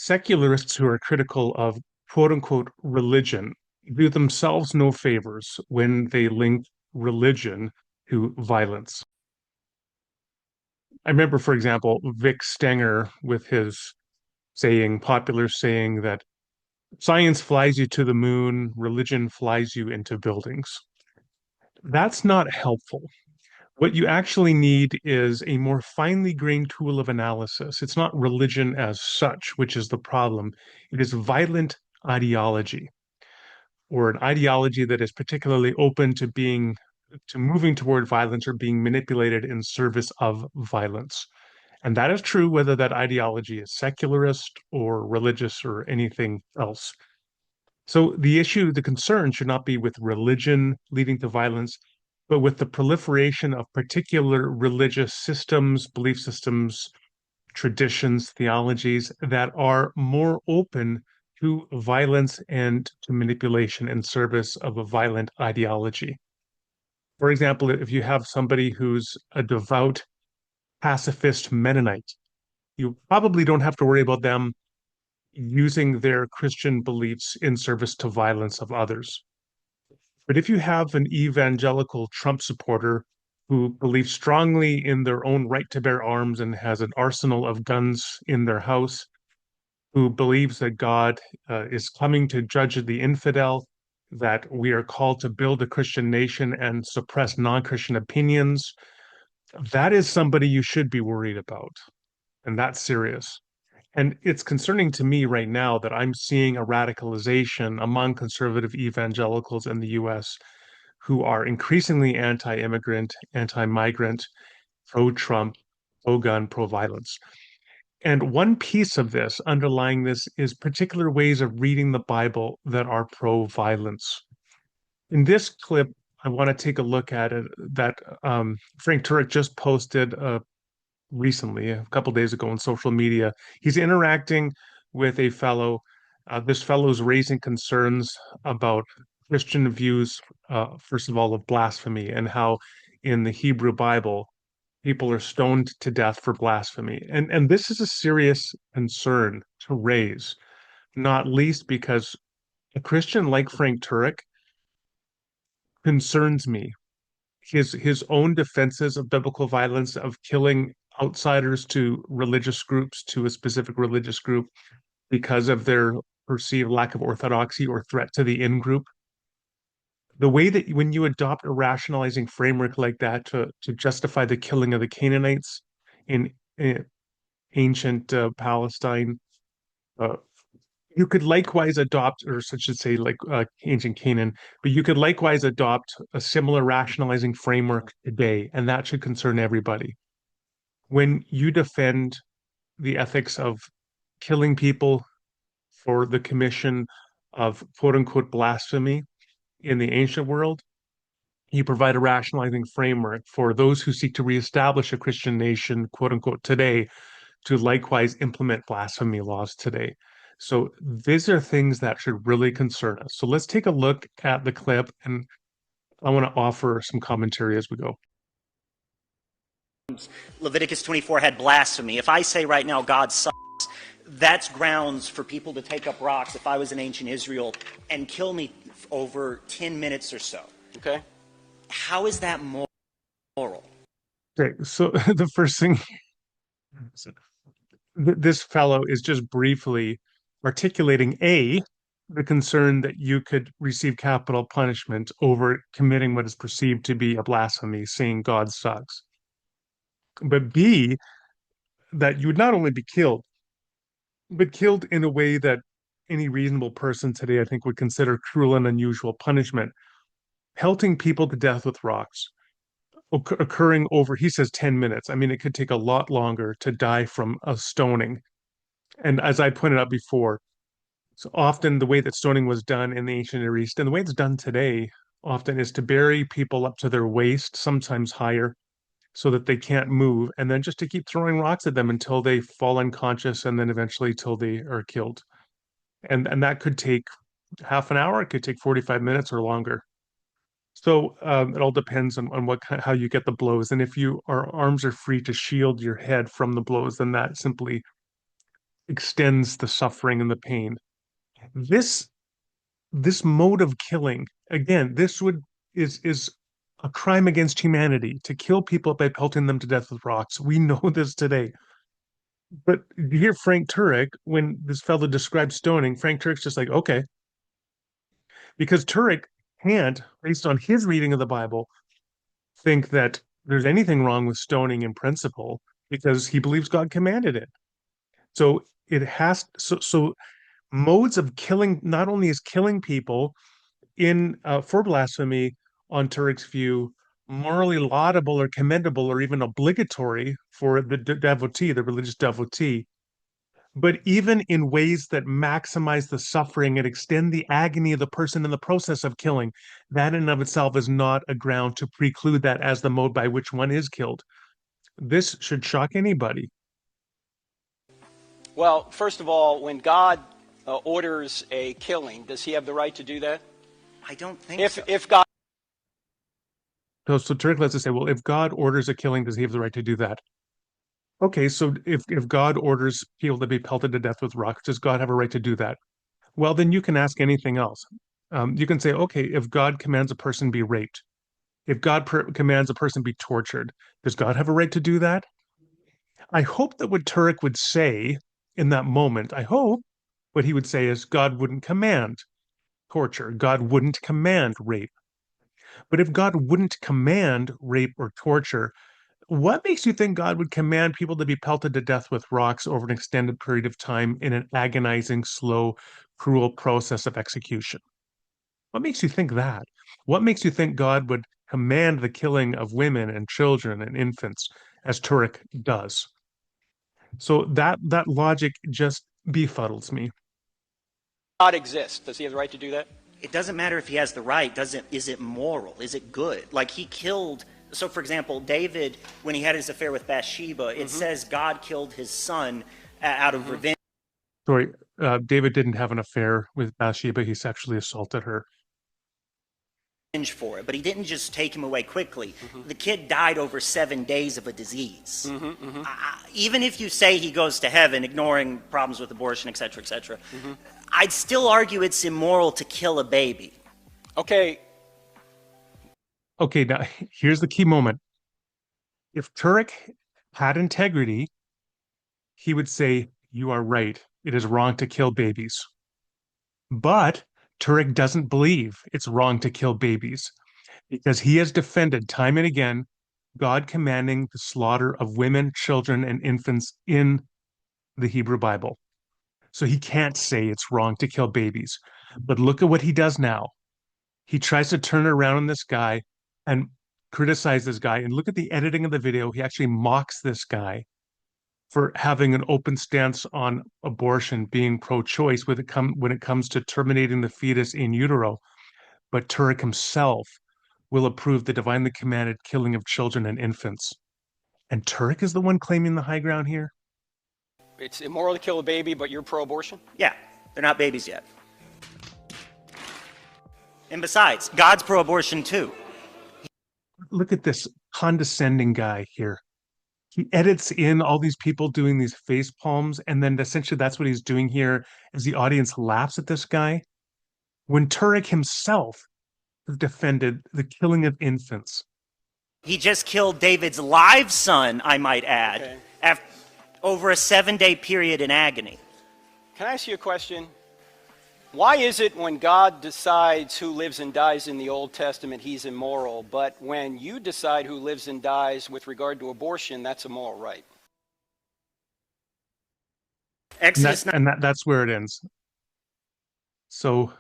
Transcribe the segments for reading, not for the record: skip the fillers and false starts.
secularists who are critical of quote unquote religion do themselves no favors when they link religion to violence. I remember, for example, Vic Stenger with his popular saying that science flies you to the moon, religion flies you into buildings. That's not helpful. What you actually need is a more finely grained tool of analysis. It's not religion as such, which is the problem. It is violent ideology, or an ideology that is particularly open to moving toward violence or being manipulated in service of violence. And that is true whether that ideology is secularist or religious or anything else. So the concern should not be with religion leading to violence, but with the proliferation of particular religious systems, belief systems, traditions, theologies that are more open to violence and to manipulation in service of a violent ideology. For example, if you have somebody who's a devout pacifist Mennonite, you probably don't have to worry about them using their Christian beliefs in service to violence of others. But if you have an evangelical Trump supporter who believes strongly in their own right to bear arms and has an arsenal of guns in their house, who believes that God is coming to judge the infidel, that we are called to build a Christian nation and suppress non-Christian opinions, that is somebody you should be worried about. And that's serious. And it's concerning to me right now that I'm seeing a radicalization among conservative evangelicals in the US who are increasingly anti-immigrant, anti-migrant, pro-Trump, pro-gun, pro-violence. And one piece of this, underlying this, is particular ways of reading the Bible that are pro-violence. In this clip, I want to take a look at it that Frank Turek just posted recently, a couple days ago on social media. He's interacting with a fellow. This fellow is raising concerns about Christian views, first of all, of blasphemy and how in the Hebrew Bible people are stoned to death for blasphemy. And this is a serious concern to raise, not least because a Christian like Frank Turek concerns me. His own defenses of biblical violence, of killing outsiders to religious groups, to a specific religious group because of their perceived lack of orthodoxy or threat to the in-group. The way that when you adopt a rationalizing framework like that to justify the killing of the Canaanites in ancient Palestine, uh, you could likewise adopt, or such should say, like ancient Canaan, but you could likewise adopt a similar rationalizing framework today, and that should concern everybody. When you defend the ethics of killing people for the commission of quote unquote blasphemy in the ancient world, you provide a rationalizing framework for those who seek to reestablish a Christian nation, quote unquote, today, to likewise implement blasphemy laws today. So these are things that should really concern us. So let's take a look at the clip, and I want to offer some commentary as we go. Leviticus 24 had blasphemy. If I say right now God sucks, that's grounds for people to take up rocks if I was in ancient Israel and kill me over 10 minutes or so. Okay. How is that moral? Okay, so the first thing, this fellow is just briefly articulating the concern that you could receive capital punishment over committing what is perceived to be a blasphemy, saying God sucks. But B, that you would not only be killed, but killed in a way that any reasonable person today, I think, would consider cruel and unusual punishment, pelting people to death with rocks, occurring over, he says, 10 minutes. I mean, it could take a lot longer to die from a stoning. And as I pointed out before, so often the way that stoning was done in the ancient Near East and the way it's done today often is to bury people up to their waist, sometimes higher, so that they can't move, and then just to keep throwing rocks at them until they fall unconscious and then eventually till they are killed. And that could take half an hour, it could take 45 minutes or longer. So it all depends on how you get the blows. And if your arms are free to shield your head from the blows, then that simply extends the suffering and the pain. This this mode of killing, again, this would is a crime against humanity to kill people by pelting them to death with rocks. We know this today. But you hear Frank Turek, when this fellow describes stoning, Frank Turek's just like, okay, because Turek can't, based on his reading of the Bible, think that there's anything wrong with stoning in principle because he believes God commanded it. So it has so modes of killing not only is killing people in for blasphemy on Turek's view morally laudable or commendable or even obligatory for the devotee, the religious devotee, but even in ways that maximize the suffering and extend the agony of the person in the process of killing, that in and of itself is not a ground to preclude that as the mode by which one is killed. This should shock anybody. Well, first of all, when God orders a killing, does he have the right to do that? I don't think If so. if God So Turek lets us say, well, if God orders a killing, does he have the right to do that? Okay, so if God orders people to be pelted to death with rocks, does God have a right to do that? Well, then you can ask anything else. You can say, okay, if God commands a person be raped, if God commands a person be tortured, does God have a right to do that? I hope that what Turek would say in that moment, I hope what he would say is God wouldn't command torture. God wouldn't command rape. But if God wouldn't command rape or torture, what makes you think God would command people to be pelted to death with rocks over an extended period of time in an agonizing, slow, cruel process of execution? What makes you think that? What makes you think God would command the killing of women and children and infants as Turek does? So that logic just befuddles me. exists, does he have the right to do that? It doesn't matter if he has the right. Doesn't is it moral? Is it good? Like he killed. So, for example, David, when he had his affair with Bathsheba, it says God killed his son out of revenge Sorry, David didn't have an affair with Bathsheba. He sexually assaulted her. for it, but he didn't just take him away quickly. The kid died over 7 days of a disease. Even if you say he goes to heaven, ignoring problems with abortion, etc., etc., I'd still argue it's immoral to kill a baby. Okay, Okay, now here's the key moment. If Turek had integrity, he would say, you are right. It is wrong to kill babies. But Turek doesn't believe it's wrong to kill babies because he has defended time and again God commanding the slaughter of women, children, and infants in the Hebrew Bible. So he can't say it's wrong to kill babies. But look at what he does now. He tries to turn around on this guy and criticize this guy. And look at the editing of the video. He actually mocks this guy for having an open stance on abortion, being pro-choice when it comes to terminating the fetus in utero. But Turek himself will approve the divinely commanded killing of children and infants. And Turek is the one claiming the high ground here? it's immoral to kill a baby, but you're pro-abortion? Yeah, they're not babies yet. And besides, God's pro-abortion too. Look at this condescending guy here. He edits in all these people doing these face palms, and then essentially that's what he's doing here as the audience laughs at this guy. When Turek himself has defended the killing of infants. He just killed David's live son, I might add, Okay. after, over a 7-day period in agony. Can I ask you a question? Why is it when God decides who lives and dies in the Old Testament, he's immoral, but when you decide who lives and dies with regard to abortion, that's a moral right? Exodus That's where it ends. So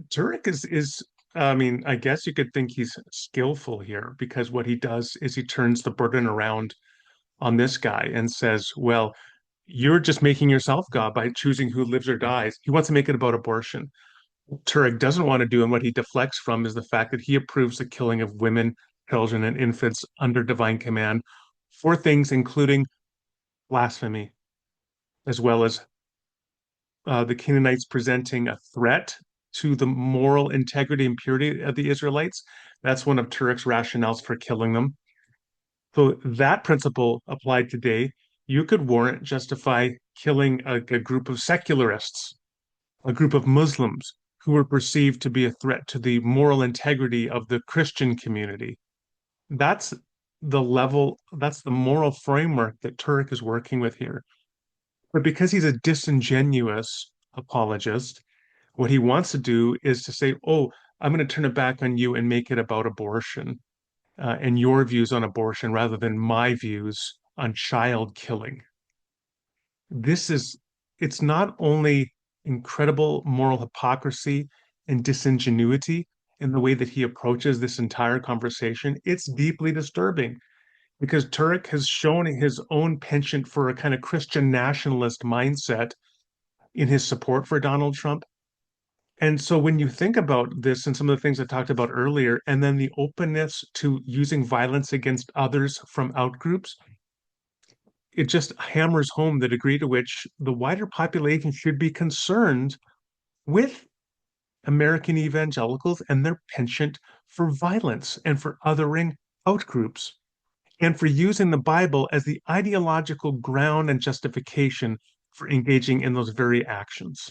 Turek is I mean, I guess you could think he's skillful here because what he does is he turns the burden around on this guy and says, well, you're just making yourself God by choosing who lives or dies. He wants to make it about abortion. Turek doesn't want to do, and what he deflects from is the fact that he approves the killing of women, children, and infants under divine command for things including blasphemy, as well as the Canaanites presenting a threat to the moral integrity and purity of the Israelites. That's one of Turek's rationales for killing them. So that principle applied today, you could warrant, justify killing a group of secularists, a group of Muslims who were perceived to be a threat to the moral integrity of the Christian community. That's that's the moral framework that Turek is working with here. But because he's a disingenuous apologist, what he wants to do is to say, oh, I'm going to turn it back on you and make it about abortion and your views on abortion rather than my views on child killing. This is, it's not only incredible moral hypocrisy and disingenuity in the way that he approaches this entire conversation, it's deeply disturbing because Turek has shown his own penchant for a kind of Christian nationalist mindset in his support for Donald Trump. And so when you think about this and some of the things I talked about earlier, and then the openness to using violence against others from outgroups, it just hammers home the degree to which the wider population should be concerned with American evangelicals and their penchant for violence and for othering outgroups and for using the Bible as the ideological ground and justification for engaging in those very actions.